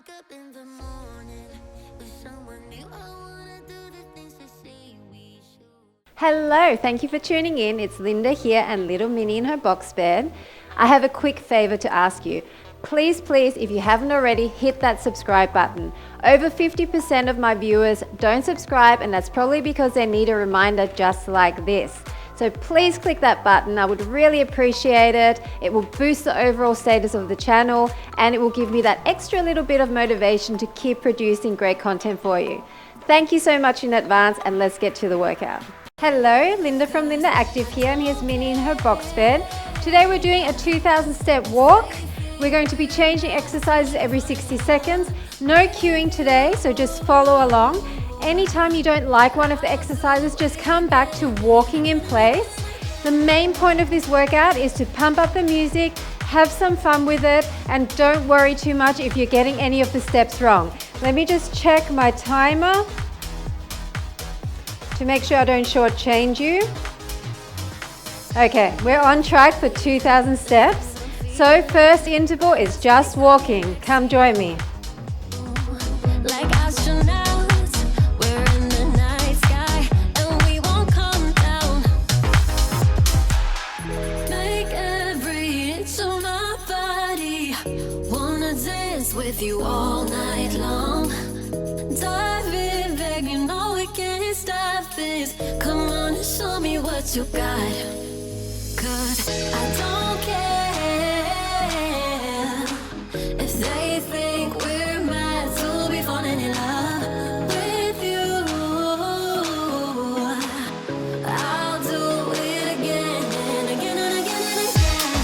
wake up in the morning with someone new. I wanna do the things they say we should. Hello, thank you for tuning in. It's Linda here and little Minnie in her box bed. I have a quick favor to ask you. Please, if you haven't already, hit that subscribe button. Over 50% of my viewers don't subscribe, and that's probably because they need a reminder just like this. So please click that button. I would really appreciate it. It will boost the overall status of the channel, and it will give me that extra little bit of motivation to keep producing great content for you. Thank you so much in advance, and let's get to the workout. Hello, Linda from Linda Active here, and here's Minnie in her box bed. Today we're doing a 2,000 step walk. We're going to be changing exercises every 60 seconds. No cueing today, so just follow along. Anytime you don't like one of the exercises, just come back to walking in place. The main point of this workout is to pump up the music, have some fun with it, and don't worry too much if you're getting any of the steps wrong. Let me just check my timer to make sure I don't shortchange you. Okay, we're on track for 2,000 steps. So first interval is just walking. Come join me. Like astronauts, we're in the night sky, and we won't come down. Make every inch of my body wanna dance with you all night long. Dive in, babe, you know we can't stop this. Come on and show me what you got. 'Cause I don't care if they think we're mad to be falling in love with you. I'll do it again and again and again and again.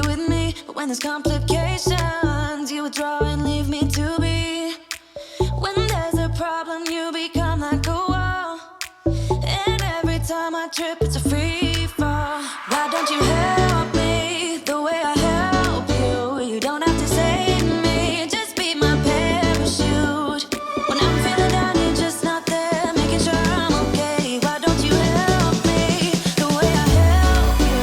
be with me. But when there's complications, you withdraw and leave me to be. When there's a problem, you become like a wall. And every time I trip, it's a free fall. Why don't you help me the way I help you? You don't have to save me, just be my parachute. When I'm feeling down, you're just not there, making sure I'm okay. Why don't you help me the way I help you?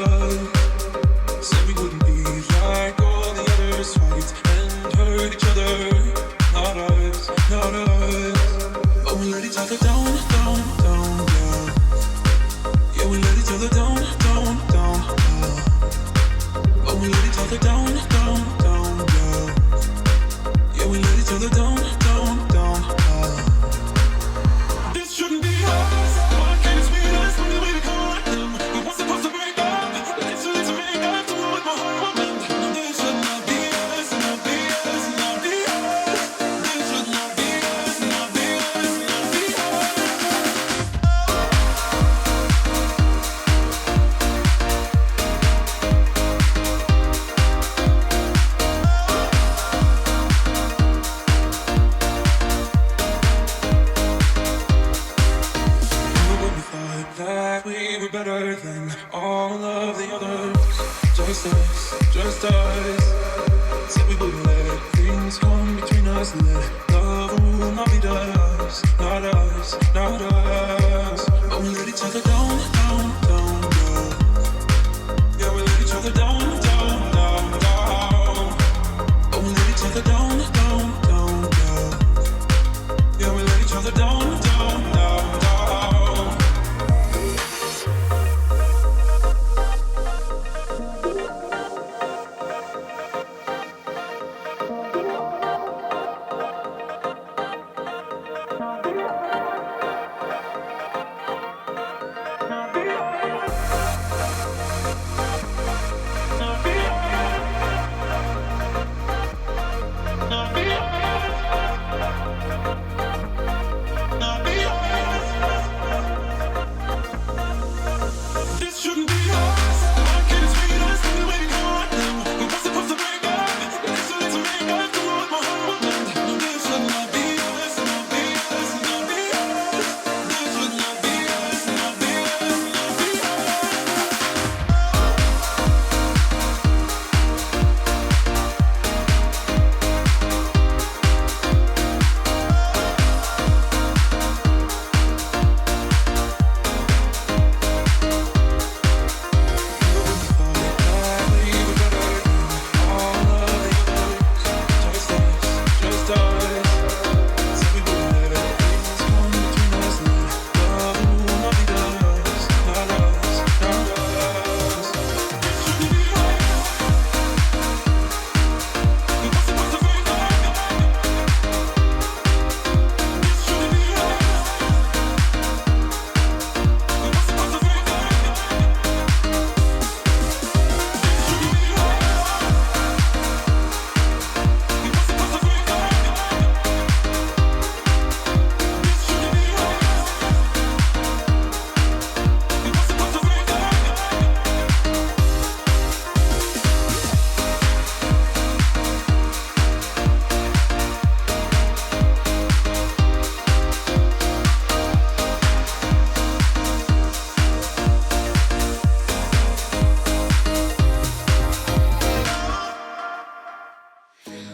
us. Said we wouldn't be like all the others, fight and hurt each other. Not us, not us. But we let each other down, down, down, down. Yeah, we let each other down, down, down, down. But we let each other down, down, down, down. Yeah, we let each other down, down, down, down. This shouldn't be us. Why can't it be us when we call them? We weren't supposed to break up. Literally to make up to what my heart wanted. No, this should not be us, not be us, not be us. This should not be us, not be us, not be us. We thought that we were better than all of the others. Just us, just us. Said we wouldn't let things come between us. Let love rule, not be us, not us, not us. But we let each other down, down, down, down. Yeah, we let each other down, down, down, down. But we let each other down, down, down, down. Yeah, we let each other down, down, down, down. This shouldn't be us. Why can't it be us when we call them? We were supposed to break up. Literally to make up to what my heart wanted. No, this should not be us, not be us, not be us. This should not be us, not be us, not be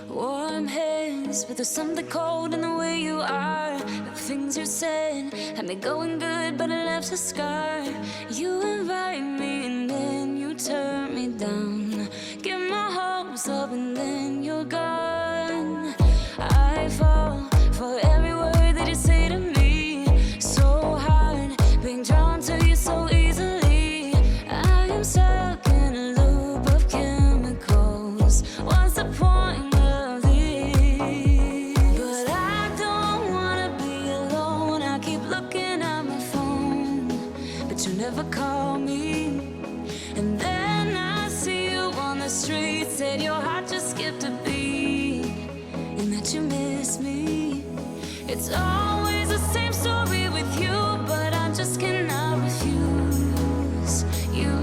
Warm hands, but there's something cold in the way you are. The things you said had me going good, but it left a scar. You invite me and then you turn me down. Get my hopes up and then you're gone. I fall for every word that you say to me. So hard, being drawn to you so easily. I am stuck in a loop of chemicals. What's the point? Never call me, and then I see you on the street. Said your heart just skipped a beat, and that you miss me. It's always the same story with you, but I just cannot refuse you.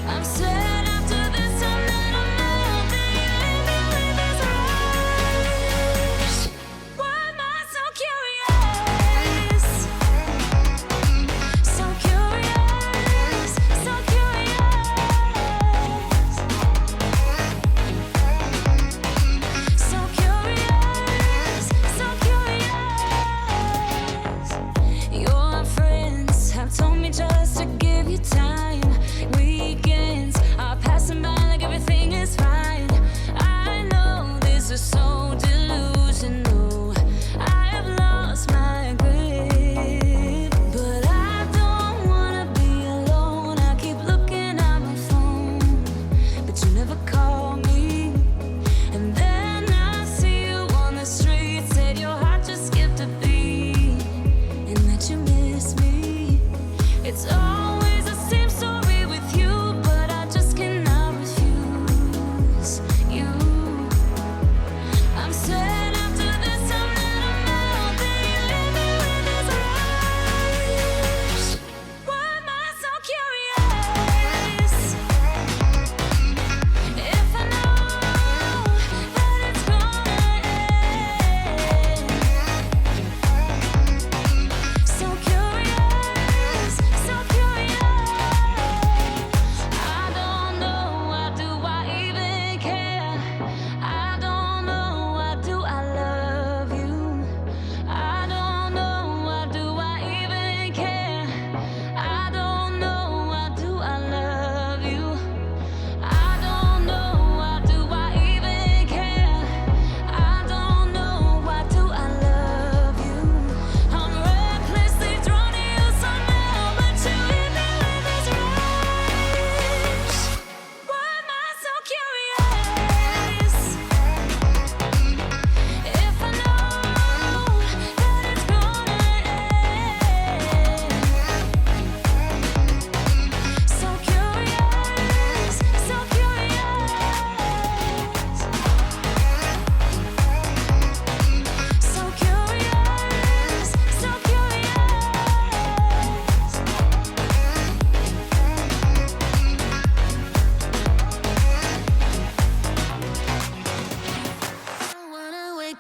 I'm sad after this time that I'm out that you leave me with this rush. Why am I so curious? So curious, so curious. So curious, so curious. You're afraid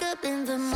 wake up in the